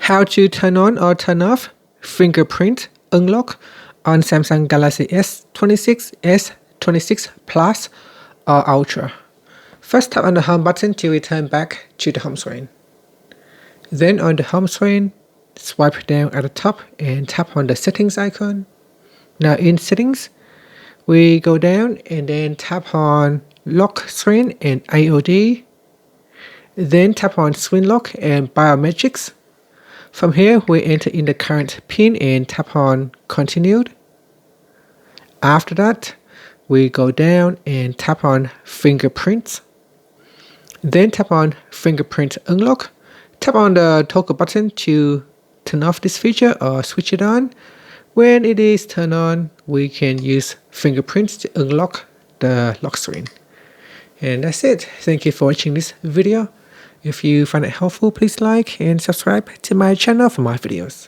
How to turn on or turn off Fingerprint Unlock on Samsung Galaxy S26, S26 Plus or Ultra. First, tap on the home button to return back to the home screen. Then on the home screen, swipe down at the top and tap on the settings icon. Now in settings, we go down and then tap on lock screen and AOD. Then tap on screen lock and biometrics. From here, we enter in the current PIN and tap on continued. After that, we go down and tap on fingerprints. Then tap on fingerprint unlock. Tap on the toggle button to turn off this feature or switch it on. When it is turned on, we can use fingerprints to unlock the lock screen. And that's it. Thank you for watching this video. If you find it helpful, please like and subscribe to my channel for more videos.